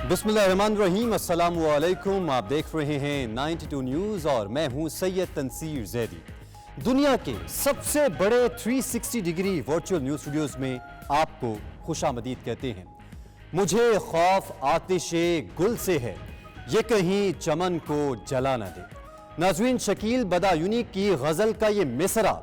बिस्मिल्लाहिर्रहमानिर्रहीम, अस्सलाम वालेकुम। आप देख रहे हैं 92 न्यूज़ और मैं हूं सैयद तनसीर जैदी। दुनिया के सबसे बड़े 360 डिग्री वर्चुअल न्यूज़ स्टूडियोज़ में आपको खुशामदीद कहते हैं। मुझे खौफ आतिशे गुल से है, ये कहीं चमन को जला न दे। नाज़रीन, शकील बदायूनी की गज़ल का ये मिसरा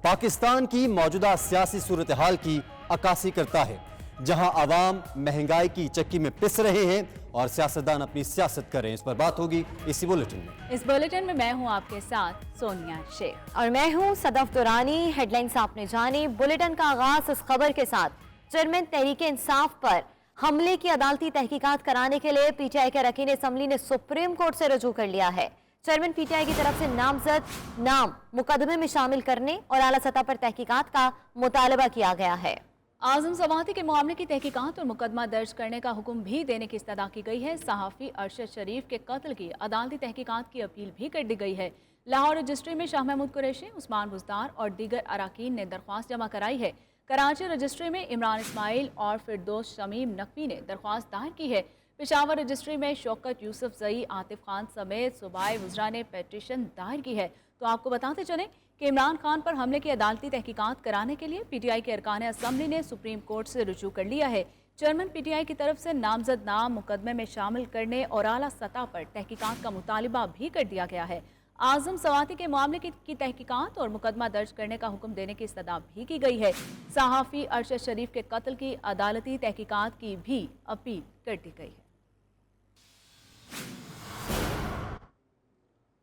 पाकिस्तान की मौजूदा सियासी सूरत हाल की अक्कासी करता है, जहां आवाम महंगाई की चक्की में पिस रहे हैं और सियासतदान अपनी सियासत कर रहे हैं। इस पर बात होगी इसी बुलेटिन में। इस बुलेटिन में मैं हूं आपके साथ सोनिया शेख और मैं हूं सदफ दुरानी। हेडलाइंस आपने जानी। बुलेटिन का आगाज इस खबर के साथ, चेयरमैन तहरीक इंसाफ पर हमले की अदालती तहकीकात कराने के लिए पीटीआई के अरकान असम्बली ने सुप्रीम कोर्ट से रजू कर लिया है। चेयरमैन पीटीआई की तरफ से नामजद नाम मुकदमे में शामिल करने और आला सतह पर तहकीकात का मुतालबा किया गया है। आजम सवाती के मामले की तहकीकात और मुकदमा दर्ज करने का हुक्म भी देने की इस्तदा की गई है। सहाफ़ी अरशद शरीफ के कत्ल की अदालती तहकीकात की अपील भी कर दी गई है। लाहौर रजिस्ट्री में शाह महमूद कुरैशी, उस्मान बुज़दार और दीगर अराकीन ने दरख्वास्त जमा कराई है। कराची रजिस्ट्री में इमरान इस्माइल और फिरदौस शमीम नकवी ने दरख्वास्त दायर की है। पेशावर रजिस्ट्री में शौकत यूसुफ जई, आतिफ खान समेत सूबाई वज़रा ने पेटिशन दायर की है। तो आपको बताते चलें कि इमरान खान पर हमले की अदालती तहकीकात कराने के लिए पीटीआई के अरकान असम्बली ने सुप्रीम कोर्ट से रुजू कर लिया है। चेयरमैन पीटीआई की तरफ से नामजद नाम मुकदमे में शामिल करने और आला सतह पर तहकीकात का मुतालिबा भी कर दिया गया है। आजम सवाती के मामले की तहकीकात और मुकदमा दर्ज करने का हुक्म देने की इस्तदा भी की गई है। सहाफ़ी अरशद शरीफ के कत्ल की अदालती तहकीकात की भी अपील कर दी गई है।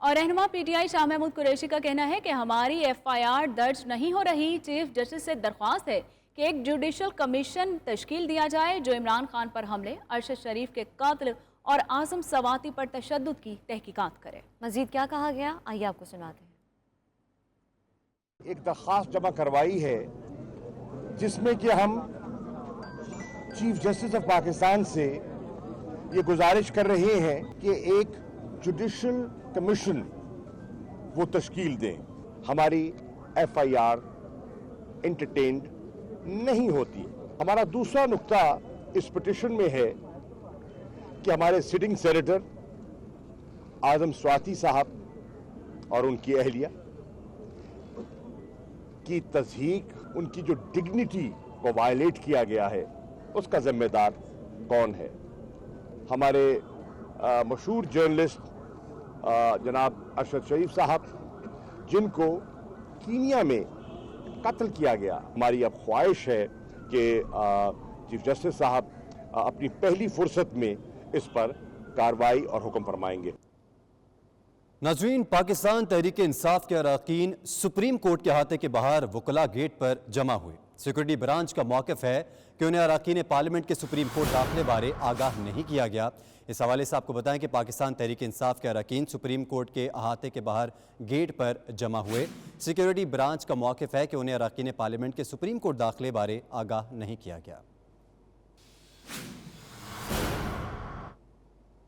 और रहनुमा पीटीआई शाह महमूद कुरैशी का कहना है कि हमारी एफआईआर दर्ज नहीं हो रही। चीफ जस्टिस से दरख्वास्त है कि एक जुडिशल कमीशन तश्कील दिया जाए जो इमरान खान पर हमले, अरशद शरीफ के कत्ल और आजम सवाती पर तशद्दुद की तहकीकात करे। मजीद क्या कहा गया, आइए आपको सुनाते हैं। एक दरख्वास्त जमा करवाई है जिसमें कि हम चीफ जस्टिस ऑफ पाकिस्तान से ये गुजारिश कर रहे हैं कि एक जुडिशल कमीशन वो तश्कील दें। हमारी एफआईआर एंटरटेन्ड नहीं होती। हमारा दूसरा नुक्ता इस पिटिशन में है कि हमारे सिटिंग सेनेटर आजम स्वाति साहब और उनकी अहलिया की तज़हीक, उनकी जो डिग्निटी को वायलेट किया गया है, उसका जिम्मेदार कौन है। हमारे मशहूर जर्नलिस्ट जनाब अरशद शरीफ साहब, जिनको कीनिया में कत्ल किया गया, हमारी अब ख्वाहिश है कि चीफ जस्टिस साहब अपनी पहली फुर्सत में इस पर कार्रवाई और हुक्म फरमाएंगे। नाज़रीन, पाकिस्तान तहरीक इंसाफ के अरकान सुप्रीम कोर्ट के अहाते के बाहर वकला गेट पर जमा हुए। सिक्योरिटी ब्रांच का मौक़िफ़ है कि उन्हें अरकान पार्लियामेंट के सुप्रीम कोर्ट दाखिले बारे आगाह नहीं किया गया। इस हवाले से आपको बताएं कि पाकिस्तान तहरीक इंसाफ के अरकान सुप्रीम कोर्ट के अहाते के बाहर गेट पर जमा हुए। सिक्योरिटी ब्रांच का मौक़िफ़ है कि उन्हें अरकान पार्लियामेंट के सुप्रीम कोर्ट दाखिले बारे आगाह नहीं किया गया।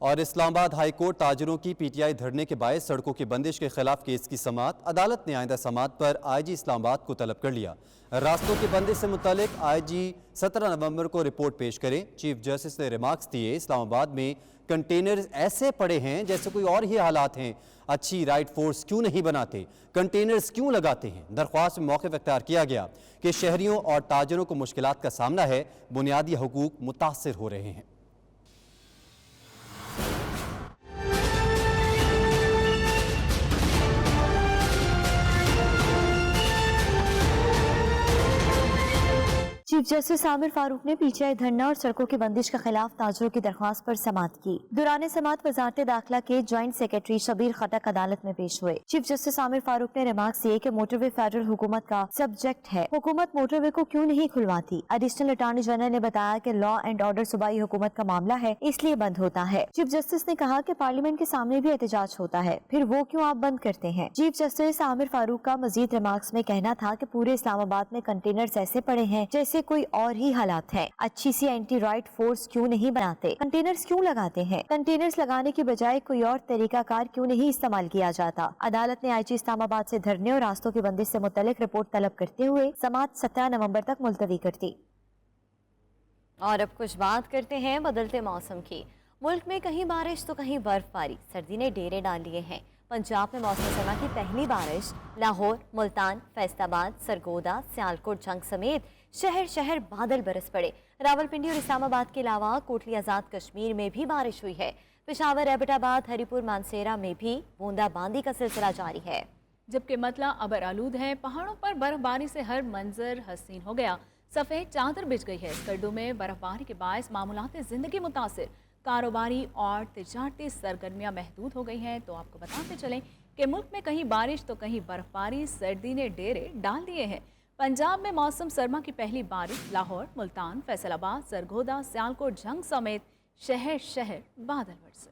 और इस्लामाबाद हाई कोर्ट ताजरों की पीटीआई धरने के बायस सड़कों की बंदिश के खिलाफ केस की समाअत। अदालत ने आइंदा समाअत पर आईजी इस्लामाबाद को तलब कर लिया। रास्तों की बंदिश से मुतालिक आईजी 17 नवंबर को रिपोर्ट पेश करें। चीफ जस्टिस ने रिमार्क्स दिए, इस्लामाबाद में कंटेनर ऐसे पड़े हैं जैसे कोई और ही हालात हैं। अच्छी राइट फोर्स क्यों नहीं बनाते, कंटेनर्स क्यों लगाते हैं। दरख्वास्त में मौक़िफ़ इख्तियार किया गया कि शहरियों और ताजरों को मुश्किलात का सामना है, बुनियादी हकूक मुतासर हो रहे हैं। चीफ जस्टिस आमिर फारूक ने पीटीआई धरना और सड़कों की बंदिश के खिलाफ ताजरों की दरख्वास्त पर समाअत की। दौरान समाअत वजारत दाखिला के ज्वाइंट सेक्रेटरी शबीर खटक अदालत में पेश हुए। चीफ जस्टिस आमिर फारूक ने रिमार्क्स दिए कि मोटरवे फेडरल हुकूमत का सब्जेक्ट है, हुकूमत मोटरवे को क्यों नहीं खुलवाती। एडिशनल अटॉर्नी जनरल ने बताया कि लॉ एंड ऑर्डर सूबाई हुकूमत का मामला है, इसलिए बंद होता है। चीफ जस्टिस ने कहा कि पार्लियामेंट के सामने भी एहतजाज होता है, फिर वो क्यों आप बंद करते हैं। चीफ जस्टिस आमिर फारूक का मजीद रिमार्क्स में कहना था कि पूरे इस्लामाबाद में कंटेनर्स ऐसे पड़े हैं जैसे कोई और ही हालात है। अच्छी सी एंटी राइट फोर्स क्यों नहीं बनाते, कंटेनर्स क्यों लगाते हैं, कंटेनर्स लगाने की बजाय कोई और तरीकाकार क्यों नहीं इस्तेमाल किया जाता। अदालत ने आईजी इस्लामाबाद से धरने और रास्तों की बंदिश से मुतल्लिक रिपोर्ट तलब करते हुए समाअत 17 नवंबर तक मुलतवी कर दी। और अब कुछ बात करते हैं बदलते मौसम की। मुल्क में कहीं बारिश तो कहीं बर्फबारी, सर्दी ने डेरे डाल लिए हैं। पंजाब में मौसम सरमा की पहली बारिश। लाहौर, मुल्तान, फैसलाबाद, सरगोदा, सियालकोट जंग समेत शहर शहर बादल बरस पड़े। रावलपिंडी और इस्लामाबाद के अलावा कोटली आज़ाद कश्मीर में भी बारिश हुई है। पेशावर, एबटाबाद, हरीपुर, मानसेरा में भी बूंदाबांदी का सिलसिला जारी है। जबकि मतला अबर आलूद है, पहाड़ों पर बर्फबारी से हर मंजर हसीन हो गया। सफ़ेद चादर बिछ गई है। स्कर्डू में बर्फबारी के बायस मामूलात ज़िंदगी मुतासिर, कारोबारी और तिजारती सरगर्मियाँ महदूद हो गई हैं। तो आपको बताते चलें कि मुल्क में कहीं बारिश तो कहीं बर्फबारी, सर्दी ने डेरे डाल दिए हैं। पंजाब में मौसम सरमा की पहली बारिश। लाहौर, मुल्तान, फैसलाबाद, सरगोदा, सियालकोट जंग समेत शहर शहर बादल बरसे।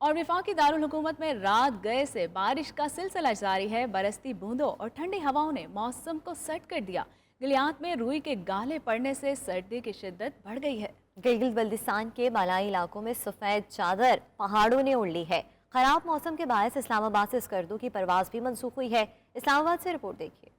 और वफाकी दारुल हुकूमत में रात गए से बारिश का सिलसिला जारी है। बरसती बूंदों और ठंडी हवाओं ने मौसम को सर्द कर दिया। गलियात में रुई के गाले पड़ने से सर्दी की शिद्दत बढ़ गई है। गिलगित बल्तिस्तान के बालाई इलाकों में सफ़ेद चादर पहाड़ों ने ओढ़ ली है। खराब मौसम के बायस इस्लामाबाद से स्कर्दू की परवाज भी मनसूख हुई है। इस्लामाबाद से रिपोर्ट देखिए।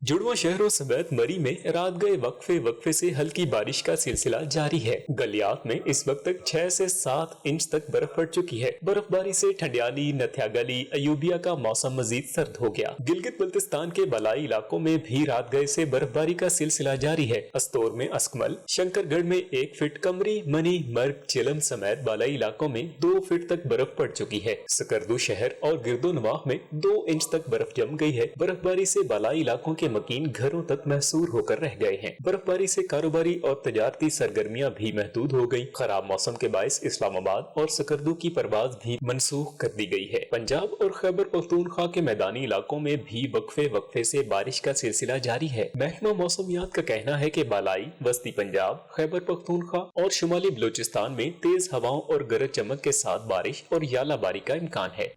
जुड़वा शहरों समेत मरी में रात गए वक्फे से हल्की बारिश का सिलसिला जारी है। गलियात में इस वक्त तक 6 से 7 इंच तक बर्फ पड़ चुकी है। बर्फबारी से ठंडियाली, नथिया गली, अयूबिया का मौसम मजीद सर्द हो गया। गिलगित बल्तिस्तान के बलाई इलाकों में भी रात गए से बर्फबारी का सिलसिला जारी है। अस्तोर में अस्कमल, शंकरगढ़ में 1 फीट, कमरी, मनी, मर्ग, चिलम समेत बलाई इलाकों में 2 फीट तक बर्फ पड़ चुकी है। सकरदू शहर और गिरदो नवाह में 2 इंच तक बर्फ जम गई है। बर्फबारी से बलाई इलाकों के मकीन घरों तक महसूर होकर रह गए हैं। बर्फबारी से कारोबारी और तजारती सरगर्मियां भी महदूद हो गई। खराब मौसम के बायस इस्लामाबाद और सकरदू की परवाज भी मनसूख कर दी गई है। पंजाब और खैबर पख्तूनख्वा के मैदानी इलाकों में भी वक्फे से बारिश का सिलसिला जारी है। महकमा मौसमियात का कहना है कि बालाई, वस्ती पंजाब, खैबर पख्तूनख्वा और शुमाली बलूचिस्तान में तेज हवाओं और गरज चमक के साथ बारिश और यालाबारी का इम्कान है।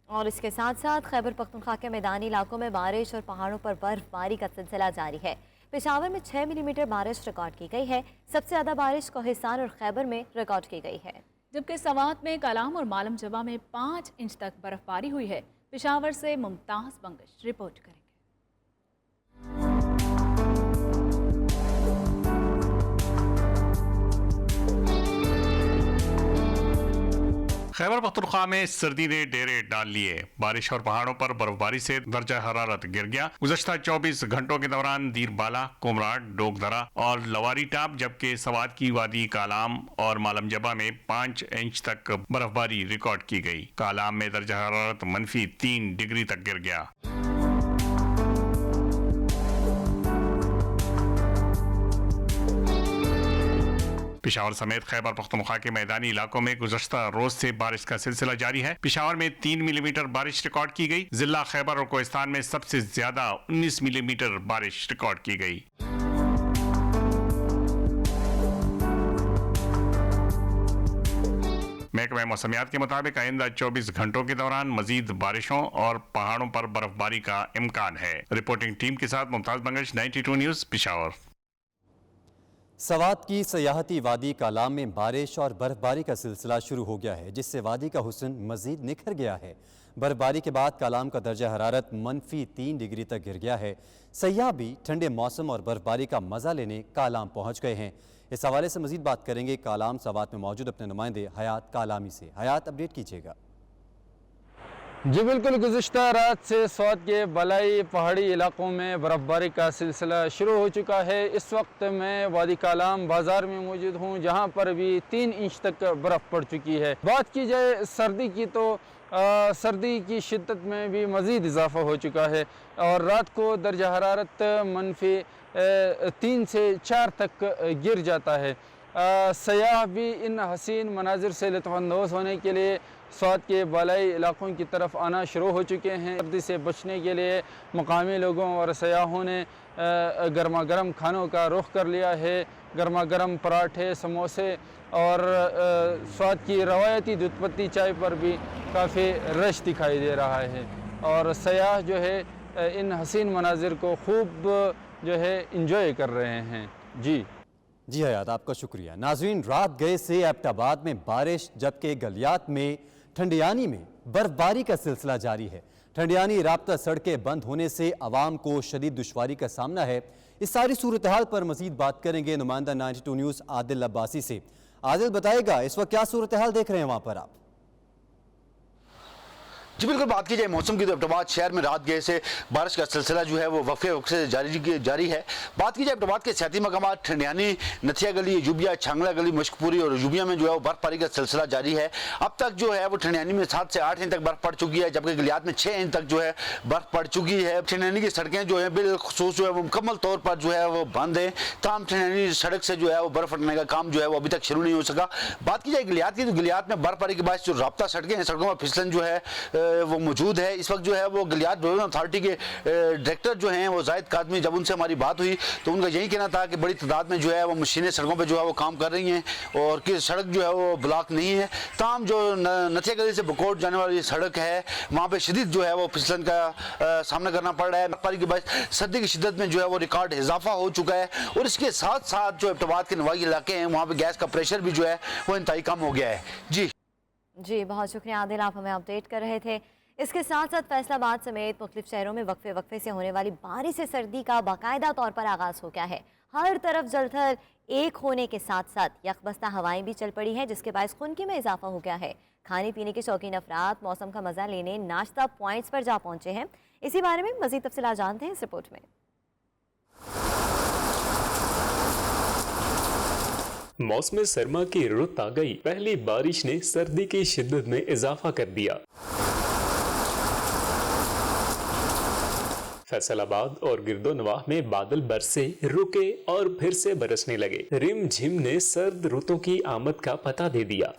और इसके साथ साथ खैबर पख्तूनख्वा के मैदानी इलाकों में बारिश और पहाड़ों पर बर्फबारी का सिलसिला जारी है। पेशावर में 6 मिलीमीटर बारिश रिकॉर्ड की गई है। सबसे ज्यादा बारिश कोहिस्तान और खैबर में रिकॉर्ड की गई है। जबकि सवात में कलाम और मालम जबा में 5 इंच तक बर्फबारी हुई है। पेशावर से मुमताज बंगश रिपोर्ट करेंगे। खैबर पख्तूनख्वा में सर्दी ने डेरे डाल लिए। बारिश और पहाड़ों पर बर्फबारी से दर्जा हरारत गिर गया। गुज़श्ता 24 घंटों के दौरान दीरबाला, कुमराट, डोगदरा और लवारी टाप, जबकि सवात की वादी, कालाम और मालम जबा में 5 इंच तक बर्फबारी रिकॉर्ड की गई। कालाम में दर्जा हरारत -3 डिग्री तक गिर गया। पेशावर समेत खैबर पख्तूनख्वा के मैदानी इलाकों में गुज़श्ता रोज से बारिश का सिलसिला जारी है। पेशावर में 3 मिलीमीटर बारिश रिकॉर्ड की गई। जिला खैबर और कोहिस्तान में सबसे ज्यादा 19 मिलीमीटर बारिश रिकॉर्ड की गई। महकमा मौसमियात के मुताबिक आइंदा 24 घंटों के दौरान मजीद बारिशों और पहाड़ों पर बर्फबारी का इम्कान है। रिपोर्टिंग टीम के साथ मुमताज बंगश, 92 न्यूज़, पेशावर। सवात की सयाहती वादी कालाम में बारिश और बर्फबारी का सिलसिला शुरू हो गया है, जिससे वादी का हुस्न मजीद निखर गया है। बर्फबारी के बाद कालाम का दर्जा हरारत -3 डिग्री तक गिर गया है। सयाह भी ठंडे मौसम और बर्फबारी का मजा लेने कालाम पहुंच गए हैं। इस हवाले से मजीद बात करेंगे कालाम सवात में मौजूद अपने नुमाइंदे हयात कालामी से। हयात, अपडेट कीजिएगा। जी बिल्कुल, गुज़िश्ता रात से स्वात के बलाई पहाड़ी इलाकों में बर्फ़बारी का सिलसिला शुरू हो चुका है। इस वक्त मैं वादी कालाम बाज़ार में मौजूद हूँ, जहाँ पर भी 3 इंच तक बर्फ़ पड़ चुकी है। बात की जाए सर्दी की तो सर्दी की शिद्दत में भी मज़ीद इजाफ़ा हो चुका है और रात को दर्जा हरारत -3 से 4 तक गिर जाता है। सयाह भी इन हसीन मनाजिर से लुत्फ़अंदोज़ होने के लिए स्वात के बालाई इलाकों की तरफ आना शुरू हो चुके हैं। सर्दी से बचने के लिए मकामी लोगों और सयाहों ने गर्मा गर्म खानों का रुख कर लिया है। गर्मा गर्म पराठे, समोसे और स्वात की रवायती दूध पत्ती चाय पर भी काफ़ी रश दिखाई दे रहा है और सयाह जो है इन हसीन मनाजिर को खूब जो है इंजॉय कर रहे हैं। जी हयात, आपका शुक्रिया। नाज़रीन, रात गए से एबटाबाद में बारिश, जबकि गलियात में ठंडियानी में बर्फबारी का सिलसिला जारी है। ठंडियानी राब्ता सड़कें बंद होने से आवाम को शदीद दुश्वारी का सामना है। इस सारी सूरत हाल पर मजीद बात करेंगे नुमाइंदा 92 न्यूज़ आदिल अब्बासी से। आदिल बताएगा इस वक्त क्या सूरत हाल देख रहे हैं वहाँ पर आप? जी बिल्कुल, बात की जाए मौसम की तो एबटाबाद शहर में रात गए से बारिश का सिलसिला जो है वो वक्फे वक्फे से जारी है। बात की जाए एबटाबाद के सियाती मकामात ठंडियानी, नथिया गली, यूबिया, छांगला गली, मशकपुरी और यूबिया में जो है वो बर्फबारी का सिलसिला जारी है। अब तक जो है वो ठंडियानी में 7 से 8 इंच तक बर्फ पड़ चुकी है, जबकि गलियात में 6 इंच तक जो है बर्फ पड़ चुकी है। ठंडियानी की सड़कें जो है बिलखुसूस जो है वो मुकम्मल तौर पर जो है वो बंद है। तमाम ठंडियानी सड़क से जो है वो बर्फ हटने का काम जो है वो अभी तक शुरू नहीं हो सका। बात की जाए गलियात की तो गलियात में बर्फबारी के बाद जो राब्ता सड़कें हैं, सड़कों में फिसलन जो है वो मौजूद है। इस वक्त जो है वो गलियात डेवलपमेंट अथॉरिटी के डायरेक्टर जो हैं वो जाहिद कादमी, जब उनसे हमारी बात हुई तो उनका यही कहना था कि बड़ी तादाद में जो है वो मशीनें सड़कों पे जो है वो काम कर रही हैं और कि सड़क जो है वो ब्लॉक नहीं है। तमाम जो नथिया गली से बकोट जाने वाली सड़क है वहाँ पे शदीद जो है वो फिसलन का सामना करना पड़ रहा है। बर्फबारी के बाद सर्दी की शिद्दत में जो है वो रिकॉर्ड इजाफा हो चुका है और इसके साथ साथ जो एबटाबाद के नवाई इलाके हैं वहाँ पे गैस का प्रेशर भी जो है वो इंतहाई कम हो गया है। जी बहुत शुक्रिया आदिल, आप हमें अपडेट कर रहे थे। इसके साथ साथ फैसलाबाद समेत मुख्तलिफ शहरों में वक्फे वक्फे से होने वाली बारिश से सर्दी का बाकायदा तौर पर आगाज़ हो गया है। हर तरफ जलथल एक होने के साथ साथ यकबस्ता हवाएं भी चल पड़ी हैं, जिसके बायस खुनकी में इजाफा हो गया है। खाने पीने के शौकीन अफराद मौसम का मज़ा लेने नाश्ता पॉइंट्स पर जा पहुंचे हैं। इसी बारे में मज़ीद तफसीलात जानते हैं इस रिपोर्ट में। मौसम सरमा की रुत आ गई, पहली बारिश ने सर्दी की शिद्दत में इजाफा कर दिया। फैसलाबाद और गिरदोनवाह में बादल बरसे, रुके और फिर से बरसने लगे। रिम झिम ने सर्द रुतों की आमद का पता दे दिया।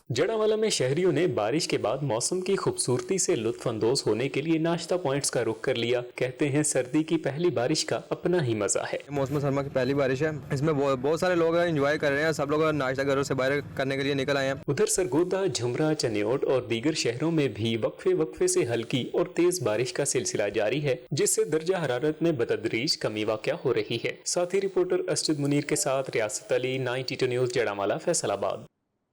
जड़ावाला में शहरियों ने बारिश के बाद मौसम की खूबसूरती से लुत्फ अंदोज होने के लिए नाश्ता पॉइंट्स का रुख कर लिया। कहते हैं सर्दी की पहली बारिश का अपना ही मजा है। मौसम सरमा की पहली बारिश है, इसमें बहुत सारे लोग एंजॉय कर रहे हैं। सब लोग नाश्ता घरों से बाहर करने के लिए निकल आए हैं। उधर सरगोदा, झुमरा, चनियोट और दीगर शहरों में भी वक्फे वक्फे से हल्की और तेज बारिश का सिलसिला जारी है, जिससे दर्जा हरारत में बतदरीज कमी वाक़या हो रही है। साथी रिपोर्टर असद मुनीर के साथ रियासत अली, 92 न्यूज़ जड़ामाला, फैसलाबाद।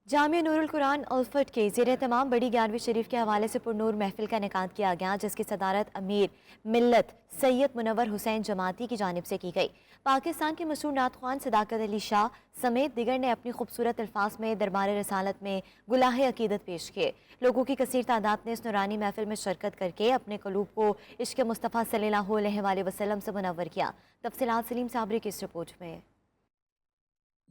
जामिया नूरुल कुरान अल्फर्ट के ज़ेर तमाम बड़ी 11वीं शरीफ के हवाले से पुरनूर महफिल का इनेकाद किया गया, जिसकी सदारत अमीर मिल्लत सैयद मुनव्वर हुसैन जमाती की जानिब से की गई। पाकिस्तान के मशहूर नात ख्वान सदाकत अली शाह समेत दिगर ने अपनी खूबसूरत अल्फाज में दरबार रसालत में गुलाहे अकीदत पेश किए। लोगों की कसीर तादाद ने इस नूरानी महफिल में शिरकत करके अपने कलूब को इश्क मुस्तफ़ा सल्लल्लाहु अलैहि वसल्लम से मुनव्वर किया। तफसीलात सलीम साबरी की इस रिपोर्ट में।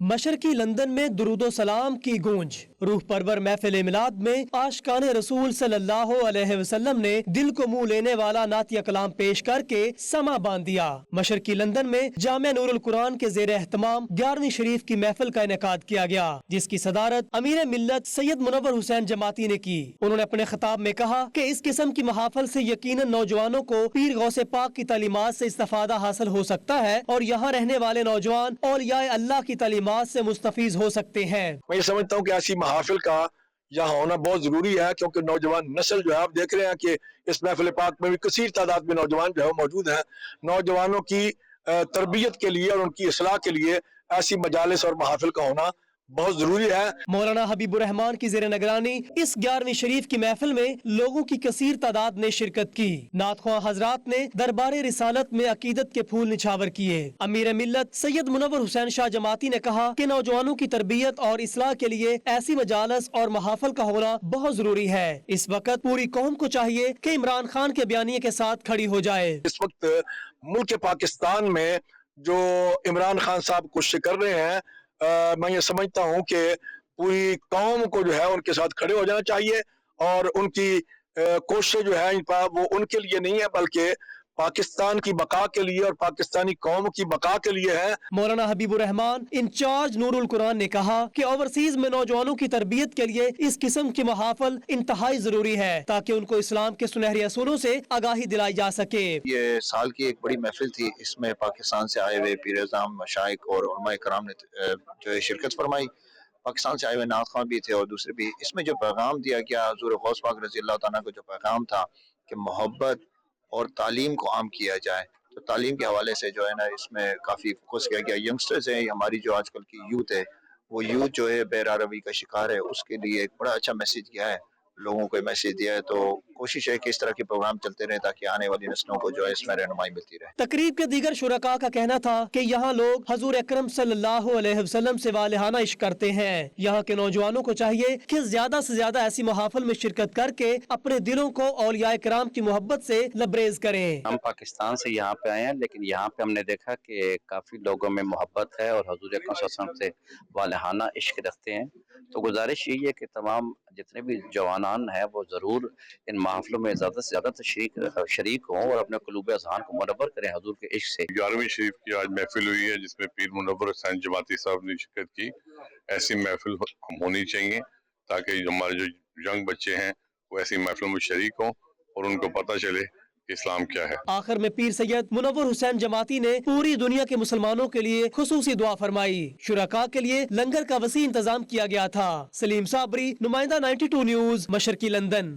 मशरकी लंदन में दुरूदो सलाम की गूंज, रूह परवर महफिल मिलाद में आशिकान रसूल सल्लल्लाहु अलैहि वसल्लम ने दिल को मुंह लेने वाला नातिया कलाम पेश करके समा बांध दिया। मशरकी लंदन में जामिया नूरुल कुरान के ज़ेर एहतमाम 11वीं शरीफ की महफिल का इनेकाद किया गया, जिसकी सदारत अमीर मिल्लत सैयद मुनव्वर हुसैन जमाती ने की। उन्होंने अपने खिताब में कहा कि इस किस्म की महाफिल से यकीनन नौजवानों को पीर गौसे पाक की तालीमात से इस्तिफादा हासिल हो सकता है और यहाँ रहने वाले नौजवान औलियाए अल्लाह की तालीमात से मुस्तफीज हो सकते हैं। मैं ये समझता हूँ कि ऐसी महाफिल का यहाँ होना बहुत जरूरी है, क्योंकि नौजवान नस्ल जो है आप देख रहे हैं कि इस महफिल पाक में भी कसीर तादाद में नौजवान जो है मौजूद हैं। नौजवानों की तरबियत के लिए और उनकी इस्लाह के लिए ऐसी मजालिस और महाफिल का होना बहुत जरूरी है। मौलाना हबीबुर रहमान की ज़ेर निगरानी इस 11वीं शरीफ की महफिल में लोगों की कसीर तादाद ने शिरकत की। नातख्वां हजरात ने दरबार रिसालत में अकीदत के फूल निछावर किए। अमीर मिल्लत सैयद मुनव्वर हुसैन शाह जमाती ने कहा कि नौजवानों की तरबियत और इस्लाह के लिए ऐसी मजालस और महाफिल का होना बहुत जरूरी है। इस वक्त पूरी कौम को चाहिए कि इमरान खान के बयानिए के साथ खड़ी हो जाए। इस वक्त मुल्क पाकिस्तान में जो इमरान खान साहब कोशिश कर रहे हैं, मैं ये समझता हूँ कि पूरी कौम को जो है उनके साथ खड़े हो जाना चाहिए और उनकी कोशिश जो है वो उनके लिए नहीं है बल्कि पाकिस्तान की बका के लिए और पाकिस्तानी कौम की बका के लिए है। मौलाना हबीबुर रहमान इंचार्ज नूरुल कुरान ने कहा कि ओवरसीज में नौजवानों की तरबियत के लिए इस किस्म की महाफिल इंतहाई जरूरी है ताकि उनको इस्लाम के सुनहरे असूलों से आगाही दिलाई जा सके। ये साल की एक बड़ी महफिल थी, इसमें पाकिस्तान से आए हुए पीर अज़ाम, मशाइख और उलमाए कराम ने जो है शिरकत फरमाई। पाकिस्तान से आए हुए नात ख्वां भी थे और दूसरे भी। इसमें जो पैगाम दिया गया हुज़ूर गौस पाक रज़ी अल्लाह तआला को जो पैगाम था कि मोहब्बत और तालीम को आम किया जाए, तो तालीम के हवाले से जो है ना इसमें काफ़ी फोकस किया गया। यंगस्टर्स हैं, हमारी जो आजकल की यूथ है وہ یوتھ جو ہے بے روی کا شکار ہے، اس کے لیے ایک بڑا اچھا میسیج کیا ہے، لوگوں کو میسیج دیا ہے. تو کوشش ہے کہ اس طرح کے پروگرام چلتے رہے تاکہ آنے والی نسلوں کو جو ہے اس میں رہنمائی ملتی رہے. تقریب کے دیگر شرکاء کا کہنا تھا کہ یہاں لوگ حضور اکرم صلی اللہ علیہ وسلم سے والہانہ عشق کرتے ہیں. یہاں کے نوجوانوں کو چاہیے کہ زیادہ سے زیادہ ایسی محافل میں شرکت کر کے اپنے دلوں کو اولیاء کرام کی محبت سے لبریز کریں. ہم پاکستان سے یہاں پہ آئے ہیں، لیکن یہاں پہ ہم نے دیکھا کہ کافی لوگوں میں محبت ہے اور حضور اکرم صلی اللہ علیہ وسلم سے والہانہ عشق رکھتے ہیں. تو گزارش یہی ہے کہ تمام جتنے بھی جوانان ہیں وہ ضرور ان محافلوں میں زیادہ سے زیادہ شریک ہوں اور اپنے قلوب اذہان کو منور کریں حضور کے عشق سے. 11ویں شریف کی آج محفل ہوئی ہے جس میں پیر منور حسین جماعتی صاحب نے شرکت کی. ایسی محفل ہونی چاہیے تاکہ ہمارے جو ینگ بچے ہیں وہ ایسی محفلوں میں شریک ہوں اور ان کو پتہ چلے کہ اسلام کیا ہے. آخر میں پیر سید منور حسین جماعتی نے پوری دنیا کے مسلمانوں کے لیے خصوصی دعا فرمائی. شرکاء کے لیے لنگر کا وسیع انتظام کیا گیا تھا. سلیم صابری، نمائندہ 92 نیوز، مشرقی لندن.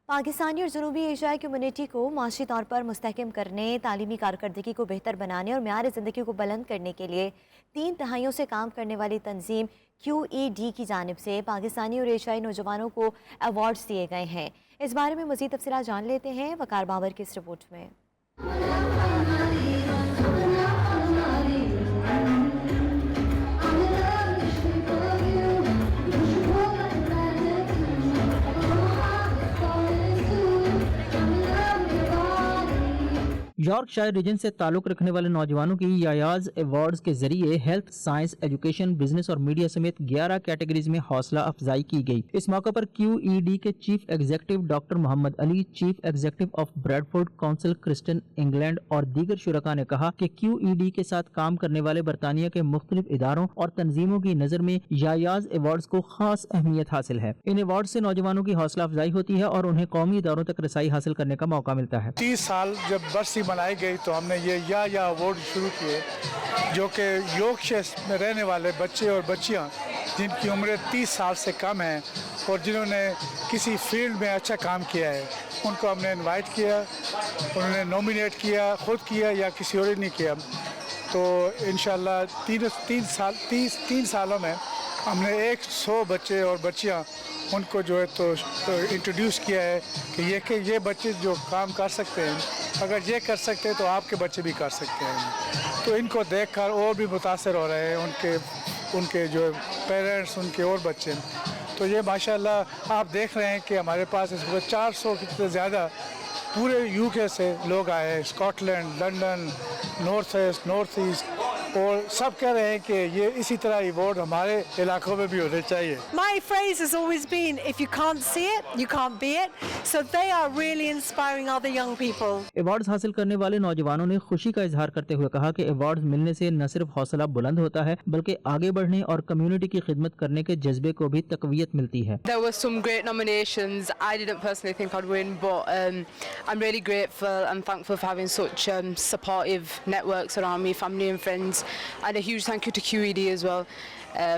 پاکستانی اور جنوبی ایشیائی کمیونٹی کو معاشی طور پر مستحکم کرنے، تعلیمی کارکردگی کو بہتر بنانے اور معیار زندگی کو بلند کرنے کے لیے 3 دہائیوں سے کام کرنے والی تنظیم QED کی جانب سے پاکستانی اور ایشیائی نوجوانوں کو ایوارڈز دیے گئے ہیں. اس بارے میں مزید تفصیلات جان لیتے ہیں وقار بابر کی اس رپورٹ میں. یارک شائر ریجن سے تعلق رکھنے والے نوجوانوں کی یایاز ایوارڈز کے ذریعے ہیلتھ، سائنس، ایجوکیشن، بزنس اور میڈیا سمیت 11 کیٹیگریز میں حوصلہ افزائی کی گئی. اس موقع پر QED کے chief executive doctor Muhammad Ali, chief executive of Bradford council Kirsten England اور دیگر شرکاء نے کہا کہ QED کے ساتھ کام کرنے والے برطانیہ کے مختلف اداروں اور تنظیموں کی نظر میں یایاز ایوارڈز کو خاص اہمیت حاصل ہے. ان ایوارڈز سے نوجوانوں کی حوصلہ افزائی ہوتی ہے اور انہیں قومی اداروں تک رسائی حاصل کرنے کا موقع ملتا ہے. 30 سال جب برسی بنائی گئی تو ہم نے یہ ایوارڈ شروع کیے جو کہ یورکشائر میں رہنے والے بچے اور بچیاں جن کی عمریں 30 سال سے کم ہیں اور جنہوں نے کسی فیلڈ میں اچھا کام کیا ہے ان کو ہم نے انوائٹ کیا، انہوں نے نومینیٹ کیا، خود کیا یا کسی اور نے کیا. تو انشاءاللہ 3 سالوں میں ہم نے 100 بچے اور بچیاں ان کو جو ہے تو انٹروڈیوس کیا ہے کہ یہ بچے جو کام کر سکتے ہیں، اگر یہ کر سکتے ہیں تو آپ کے بچے بھی کر سکتے ہیں. تو ان کو دیکھ کر اور بھی متاثر ہو رہے ہیں ان کے جو پیرنٹس، ان کے اور بچے. تو یہ ماشاءاللہ آپ دیکھ رہے ہیں کہ ہمارے پاس اس وقت 400 سے زیادہ پورے UK سے لوگ آئے ہیں، Scotland, London, north east, north east, اور سب کہہ رہے ہیں کہ یہ اسی طرح ایوارڈ ہمارے علاقوں میں بھی ہونے چاہیے. My phrase has always been, if you can't see it, you can't be it. So they are really inspiring other young people. Awards حاصل کرنے والے نوجوانوں نے خوشی کا اظہار کرتے ہوئے کہا کہ ایوارڈز ملنے سے نہ صرف حوصلہ بلند ہوتا ہے بلکہ آگے بڑھنے اور کمیونٹی کی خدمت کرنے کے جذبے کو بھی تقویت ملتی ہے. There were some great nominations. I didn't personally think I'd win, but I'm really grateful and thankful for having such supportive networks around me, family and friends. And a huge thank you to QED as well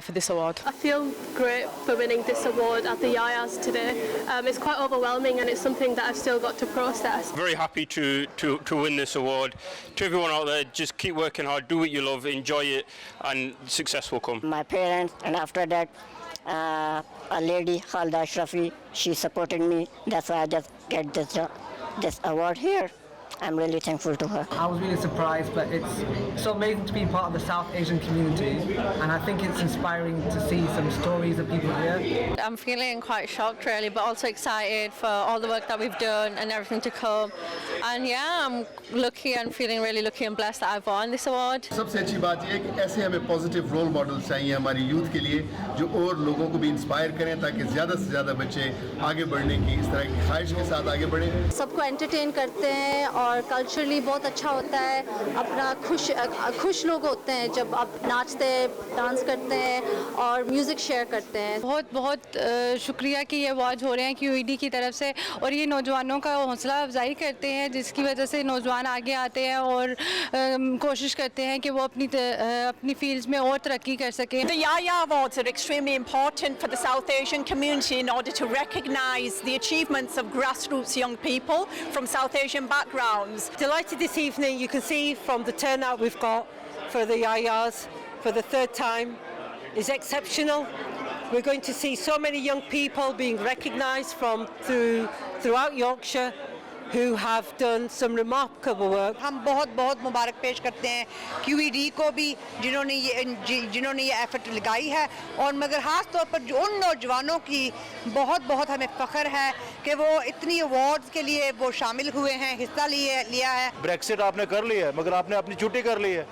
for this award. I feel great for winning this award at the Yayas today. It's quite overwhelming and it's something that I've still got to process. Very happy to win this award. To everyone out there, just keep working hard, do what you love, enjoy it, and success will come. My parents, and after that, a lady, Khalda Ashrafi, she supported me. That's why I just get this award here. I'm really thankful to her. I was really surprised, but it's so amazing to be part of the South Asian community, and I think it's inspiring to see some stories of people here. I'm feeling quite shocked really, but also excited for all the work that we've done and everything to come. And yeah, I'm lucky and feeling really lucky and blessed that I've won this award. سب سے اچھی بات یہ ہے کہ ایسے ہمیں positive role model چاہیے ہماری یوتھ کے لیے جو اور لوگوں کو بھی انسپائر کریں تاکہ زیادہ سے زیادہ بچے آگے بڑھنے کی اس طرح کی خواہش کے ساتھ آگے بڑھیں. سب کو انٹرٹین کرتے ہیں اور کلچرلی بہت اچھا ہوتا ہے. اپنا خوش لوگ ہوتے ہیں جب آپ ناچتے ڈانس کرتے ہیں اور میوزک شیئر کرتے ہیں. بہت بہت شکریہ کہ یہ ایوارڈ ہو رہے ہیں QED کی طرف سے اور یہ نوجوانوں کا حوصلہ افزائی کرتے ہیں جس کی وجہ سے نوجوان آگے آتے ہیں اور کوشش کرتے ہیں کہ وہ اپنی فیلڈز میں اور ترقی کر سکیں. The Yaya Awards are extremely important for the South Asian community in order to recognise the achievements of grassroots young people from South Asian backgrounds. Delighted this evening. You can see from the turnout we've got for the Yayas for the third time. is exceptional. We're going to see so many young people being recognised from throughout Yorkshire who have done some remarkable work. हम बहुत बहुत मुबारक पेश करते हैं QED को भी जिन्होंने ये एफर्ट लगाई है, और मगर ख़ास तौर पर उन नौजवानों की बहुत हमें फ़ख्र है कि वो इतनी अवार्ड्स के लिए वो शामिल हुए हैं, हिस्सा लिया है। ब्रेक्सिट आपने कर लिया है मगर आपने अपनी छुट्टी कर ली है,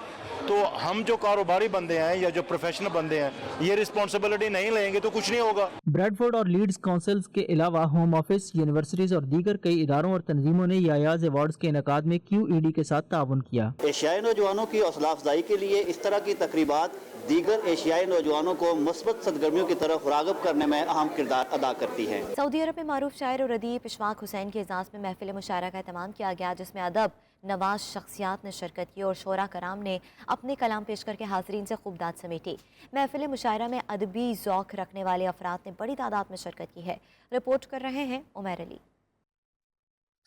तो हम जो कारोबारी बंदे हैं या जो प्रोफेशनल बंदे हैं ये रिस्पॉन्सिबिलिटी नहीं लेंगे तो कुछ नहीं होगा। ब्रैडफोर्ड और लीड्स काउंसिल्स के अलावा होम ऑफिस, यूनिवर्सिटीज और दीगर कई इदारों और तंजीमों ने यायाज अवार्ड्स के इनेकाद में QED के साथ ताउन किया। एशियाई नौजवानों की हौसला अफजाई के लिए इस तरह की तकरीबात दीगर एशियाई नौजवानों को मुस्बत सदगर्मियों की तरफ राग़िब करने में अहम किरदार अदा करती है। सऊदी अरब में मारूफ शायर और अदीब इशफाक हुसैन के एजाज़ में महफिल मुशायरा का एहतमाम किया गया, जिसमें अदब नवाज शख्सियात ने शिरकत की और शोरा कराम ने अपने कलाम पेश करके हाज़रीन से खूब दाद समेटी। महफिल मुशायरा में अदबी ज़ौक़ रखने वाले अफराद ने बड़ी तादाद में शिरकत की है। रिपोर्ट कर रहे हैं उमर अली।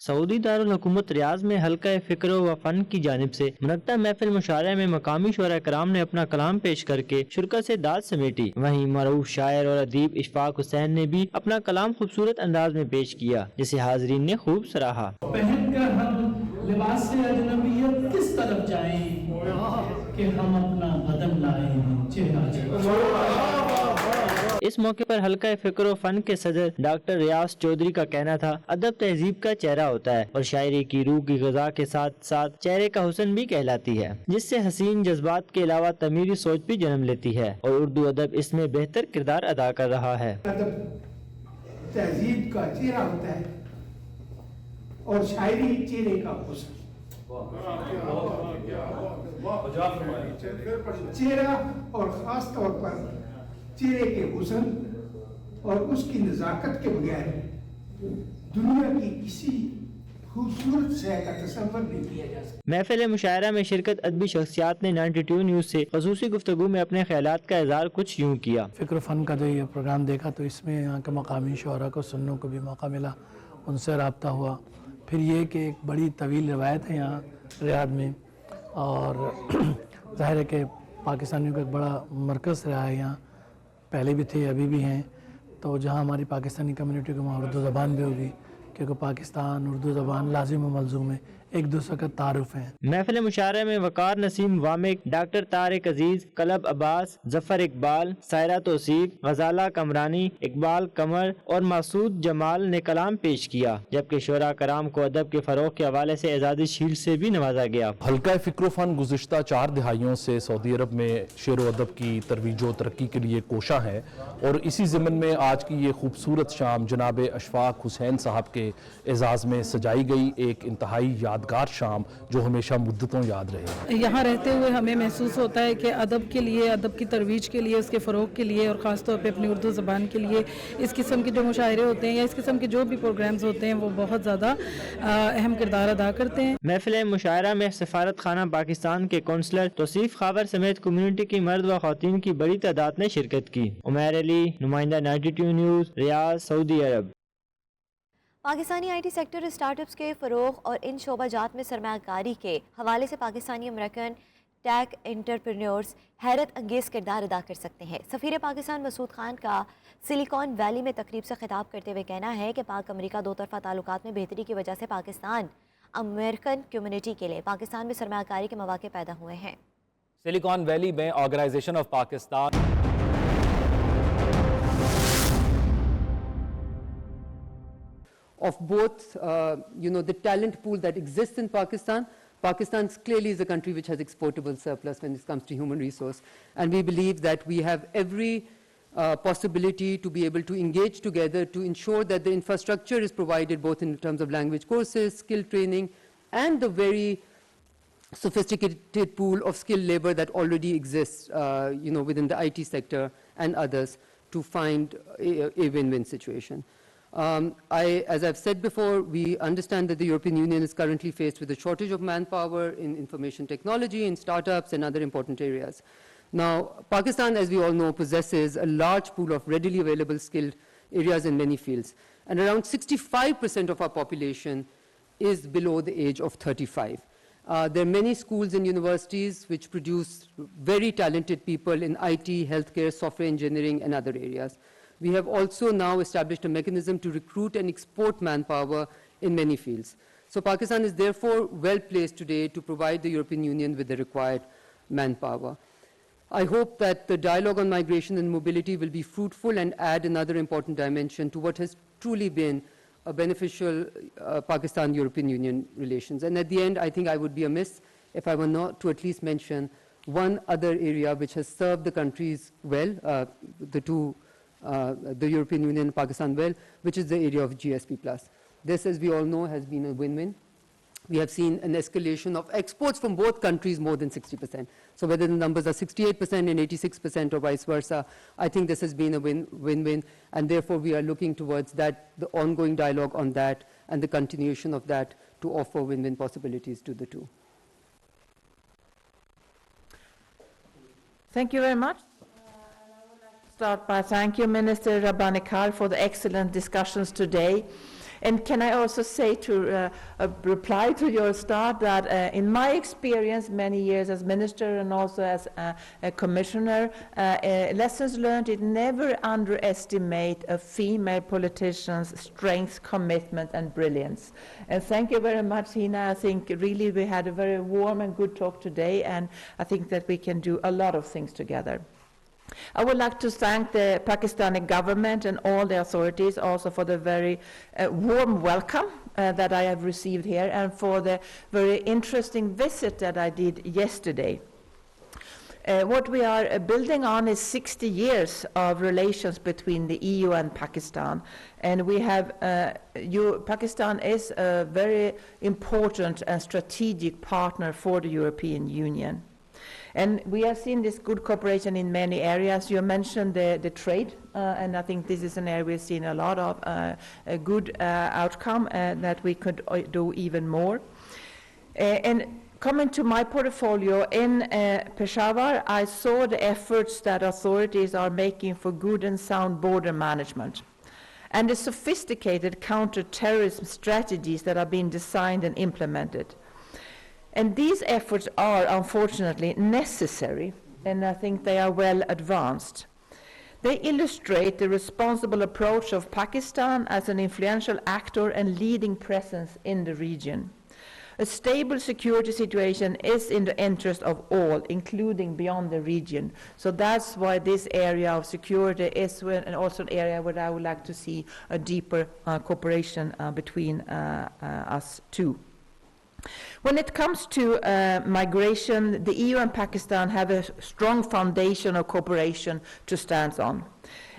सऊदी दारुल हुकूमत रियाज में हल्का फ़िक्र व फ़न की जानिब से मुनक्ता महफिल मुशायरा में मकामी शोरा कराम ने अपना कलाम पेश करके शुरका से दाद समेटी। वहीं मरूफ शायर और अदीब इशफाक हुसैन ने भी अपना कलाम खूबसूरत अंदाज में पेश किया, जिसे हाज़रीन ने खूब सराहा। पहनकर हम लिबास से अजनबियत किस तरफ जाएं कि हम अपना बदन लाएं चेहरा। इस मौके पर हल्का फ़िक्र व फ़न के सदर डॉक्टर रियाज चौधरी का कहना था, अदब तहजीब का चेहरा होता है और शायरी की रूह की ग़िज़ा के साथ साथ चेहरे का हुस्न भी कहलाती है, जिससे हसीन जज्बात के अलावा तमीरी सोच भी जन्म लेती है और उर्दू अदब इसमें बेहतर किरदार अदा कर रहा है। अदब तहजीब का चेहरा होता है और शायरी चेहरे का हुस्न। चेहरा और ख़ास तौर पर चेहरे के हुस्न और उसकी नज़ाकत के बगैर दुनिया की किसी खूबसूरत शय का तसव्वुर नहीं किया जा सकता। महफिल मुशायरा में शिरकत अदबी शख्सियात ने 92 न्यूज़ से ख़ुसूसी गुफ्तगू में अपने ख्यालात का इज़हार कुछ यूँ किया। फ़िक्र फ़न का जो ये प्रोग्राम देखा तो इसमें यहाँ के मकामी शोरा को सुनने को भी मौका मिला, उनसे रब्ता हुआ। फिर ये कि एक बड़ी तवील रवायत है यहाँ रियाद में और ज़ाहिर है कि पाकिस्तानियों का एक बड़ा मरकज़ रहा है यहाँ, पहले भी थे अभी भी हैं, तो जहाँ हमारी पाकिस्तानी कम्युनिटी को वहाँ उर्दू ज़बान भी होगी, क्योंकि पाकिस्तान उर्दू ज़बान लाजिम व मलज़ूम है, एक दूसरे का तारुफ है। महफिल मुशायरे में वकार नसीम वामिक, डॉक्टर तारिक अजीज, कलब अब्बास, जफर इकबाल, सायरा तौसीफ, गजाला कमरानी, इकबाल कमर और मासूद जमाल ने कलाम पेश किया, जबकि शोरा कराम को अदब के फ़रोग़ के हवाले से एजाज़ी शील्ड से भी नवाजा गया। हल्का फ़िक्र फ़न गुज़िश्ता 4 दहाइयों से सऊदी अरब में शेर व अदब की तरवीज व तरक्की के लिए कोशा है और इसी ज़िम्न में आज की ये खूबसूरत शाम जनाब अशफाक हुसैन साहब के एजाज़ में सजाई गई एक इंतहाई यादगार शाम जो हमेशा मुद्दतों याद रहे। यहाँ रहते हुए हमें महसूस होता है कि अदब के लिए, अदब की तरवीज के लिए, उसके फ़रोग़ के लिए और ख़ास तौर पे अपनी उर्दू ज़बान के लिए इस किस्म के जो मुशायरे होते हैं या इस किस्म के जो भी प्रोग्राम्स होते हैं वो बहुत ज़्यादा अहम किरदार अदा करते हैं। महफिल मुशायरा में सफारत खाना पाकिस्तान के कौंसलर तौसीफ खावर समेत कम्युनिटी की मर्द व ख़वातीन की बड़ी तादाद ने शिरकत की। उमर अली, नुमाइंदा 92 news, Riyadh, Saudi Arab. Pakistani IT sector startups के फ़रोग़ और इन शोबाजात में सरमायाकारी के हवाले से पाकिस्तानी अमेरिकन टेक एंटरप्रेन्योर्स हैरत अंगेज़ किरदार अदा कर सकते हैं। सफ़ीर पाकिस्तान मसूद खान का सिलिकॉन वैली में तकरीब से खिताब करते हुए कहना है कि पाक अमेरिका दो तरफ़ा ताल्लुकात में बेहतरी की वजह से पाकिस्तान अमेरिकन कम्युनिटी के लिए पाकिस्तान में सरमायाकारी के मौके पैदा हुए हैं। सिलिकॉन वैली में organization of Pakistan of both, the talent pool that exists in Pakistan. Pakistan clearly is a country which has exportable surplus when it comes to human resource. And we believe that we have every possibility to be able to engage together to ensure that the infrastructure is provided both in terms of language courses, skill training, and the very sophisticated pool of skilled labor that already exists, within the IT sector and others to find a win-win situation. As I've said before, we understand that the European Union is currently faced with a shortage of manpower in information technology, in startups and other important areas. Now, Pakistan, as we all know, possesses a large pool of readily available skilled areas in many fields. And around 65% of our population is below the age of 35. There are many schools and universities which produce very talented people in IT, healthcare, software engineering, and other areas. We have also now established a mechanism to recruit and export manpower in many fields. So Pakistan is therefore well placed today to provide the European Union with the required manpower. I hope that the dialogue on migration and mobility will be fruitful and add another important dimension to what has truly been a beneficial Pakistan-European Union relations. And at the end, I think I would be amiss if I were not to at least mention one other area which has served the countries well, the European Union and Pakistan well, which is the area of GSP+. This, as we all know, has been a win-win. We have seen an escalation of exports from both countries more than 60%. So whether the numbers are 68% and 86% or vice versa, I think this has been a win-win, and therefore we are looking towards that, the ongoing dialogue on that, and the continuation of that to offer win-win possibilities to the two. Thank you very much. I would like to start by thanking you, Minister Rabbani Khan, for the excellent discussions today. And can I also say to reply to your start that in my experience, many years as minister and also as a commissioner, lessons learned is never underestimate a female politician's strength, commitment and brilliance. And thank you very much, Hina. I think really we had a very warm and good talk today, and I think that we can do a lot of things together. I would like to thank the Pakistani government and all the authorities also for the very warm welcome that I have received here, and for the very interesting visit that I did yesterday. What we are building on is 60 years of relations between the EU and Pakistan, and we have Pakistan is a very important and strategic partner for the European Union. And we have seen this good cooperation in many areas. You mentioned the trade, and I think this is an area we've seen a lot of a good outcome that we could do even more. And coming to my portfolio in Peshawar, I saw the efforts that authorities are making for good and sound border management, and the sophisticated counter-terrorism strategies that are being designed and implemented. And these efforts are unfortunately necessary, and I think they are well advanced. They illustrate the responsible approach of Pakistan as an influential actor and leading presence in the region. A stable security situation is in the interest of all, including beyond the region. So that's why this area of security is and also an area where I would like to see a deeper cooperation between us two. When it comes to migration, the EU and Pakistan have a strong foundation of cooperation to stand on.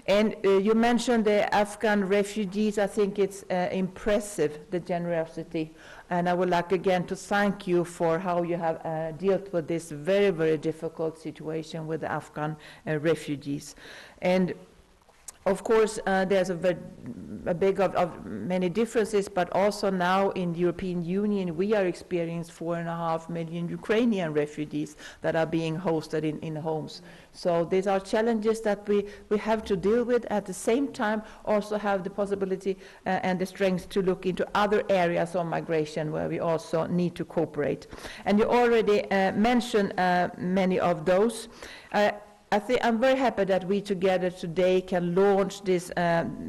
And you mentioned the Afghan refugees. I think it's impressive, the generosity. And I would like again to thank you for how you have dealt with this very, very difficult situation with the Afghan refugees. And of course, there's a big of many differences, but also now in the European Union, we are experiencing 4.5 million Ukrainian refugees that are being hosted in homes. So these are challenges that we have to deal with. At the same time, also have the possibility and the strength to look into other areas of migration where we also need to cooperate. And you already mentioned many of those. I'm very happy that we together today can launch this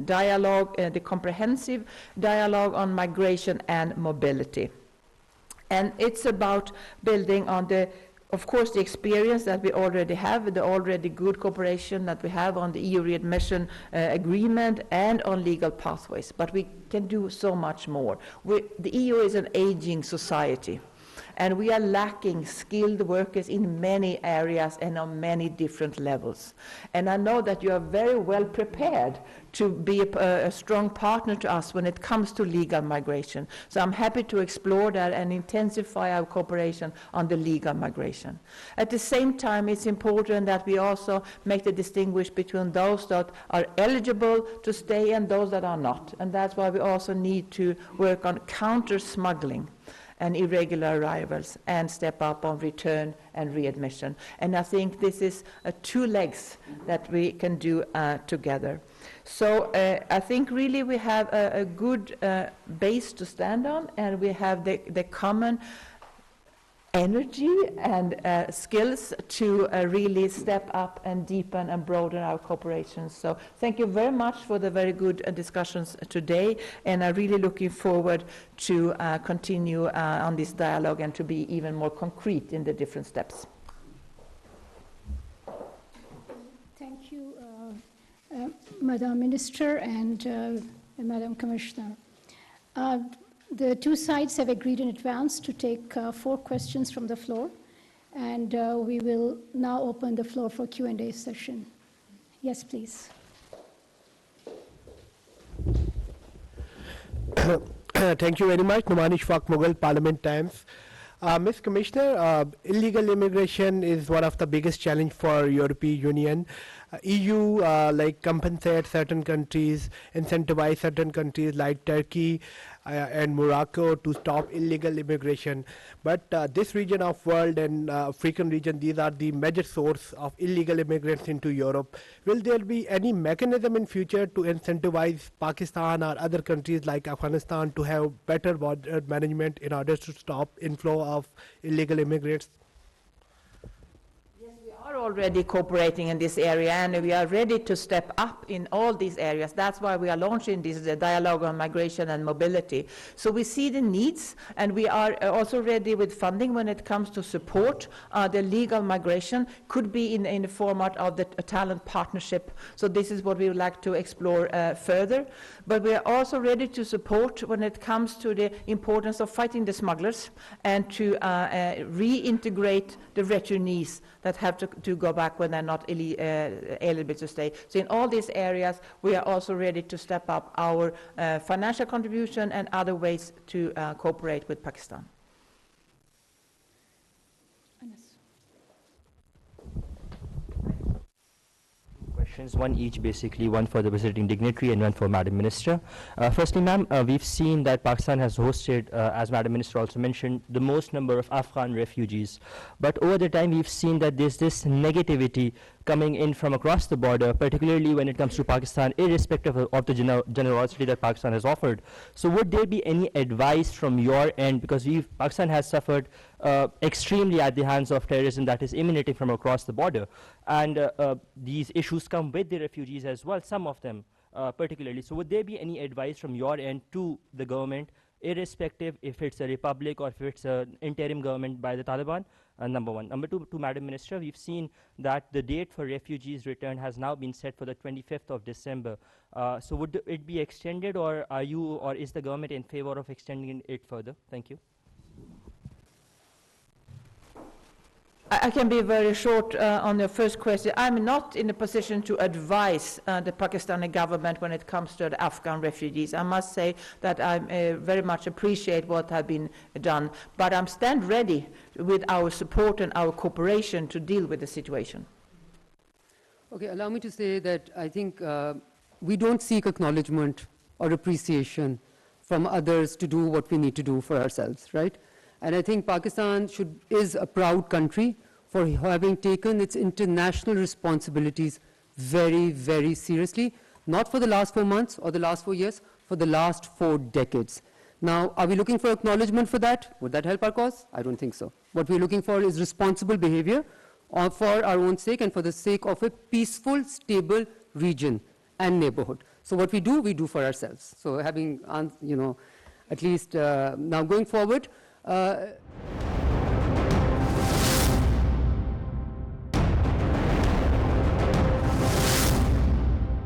dialogue, the comprehensive dialogue on migration and mobility. And it's about building on of course, the experience that we already have, the already good cooperation that we have on the EU readmission agreement and on legal pathways. But we can do so much more. The EU is an aging society, and we are lacking skilled workers in many areas and on many different levels. And I know that you are very well prepared to be a strong partner to us when it comes to legal migration. So I'm happy to explore that and intensify our cooperation on the legal migration. At the same time, it's important that we also make the distinguish between those that are eligible to stay and those that are not. And that's why we also need to work on counter-smuggling and irregular arrivals, and step up on return and readmission. And I think this is two legs that we can do together. So I think really we have a good base to stand on, and we have the common energy and skills to really step up and deepen and broaden our cooperation. So thank you very much for the very good discussions today, and I'm really looking forward to continue on this dialogue and to be even more concrete in the different steps. Thank you, Madam Minister and Madam Commissioner. The two sides have agreed in advance to take 4 questions from the floor, and we will now open the floor for Q&A session. Yes, please. Thank you very much. Numan Ishfaq Mughal, Parliament Times. Ms. Commissioner, illegal immigration is one of the biggest challenge for European Union. EU compensate certain countries, incentivize certain countries like Turkey and Morocco to stop illegal immigration. But this region of world and African region, these are the major source of illegal immigrants into Europe. Will there be any mechanism in future to incentivize Pakistan or other countries like Afghanistan to have better border management in order to stop inflow of illegal immigrants? We are already cooperating in this area, and we are ready to step up in all these areas. That's why we are launching this dialogue on migration and mobility. So we see the needs, and we are also ready with funding when it comes to support the legal migration. Could be in the format of the talent partnership. So this is what we would like to explore further. But we are also ready to support when it comes to the importance of fighting the smugglers and to reintegrate the returnees that have to go back when they're not eligible to stay. So in all these areas, we are also ready to step up our financial contribution and other ways to cooperate with Pakistan. Questions, one each basically, one for the visiting dignitary and one for Madam Minister. Firstly, ma'am, we've seen that Pakistan has hosted, as Madam Minister also mentioned, the most number of Afghan refugees. But over the time, we've seen that there's this negativity coming in from across the border, particularly when it comes to Pakistan, irrespective of the generosity that Pakistan has offered. So would there be any advice from your end, because Pakistan has suffered extremely at the hands of terrorism that is emanating from across the border, and these issues come with the refugees as well, some of them particularly. So would there be any advice from your end to the government, irrespective if it's a republic or if it's an interim government by the Taliban? Number one. Number two, to Madam Minister, we've seen that the date for refugees' return has now been set for the 25th of December. So would it be extended, or are you, or is the government in favor of extending it further? Thank you. I can be very short on the first question. I'm not in a position to advise the Pakistani government when it comes to the Afghan refugees. I must say that I very much appreciate what has been done, but I'm stand ready with our support and our cooperation to deal with the situation. Okay, allow me to say that I think we don't seek acknowledgement or appreciation from others to do what we need to do for ourselves, right? And I think Pakistan is a proud country for having taken its international responsibilities very, very seriously, not for the last 4 months or the last 4 years, for the last 4 decades. Now, are we looking for acknowledgement for that? Would that help our cause? I don't think so. What we're looking for is responsible behavior for our own sake and for the sake of a peaceful, stable region and neighborhood. So what we do for ourselves. So having, at least now going forward,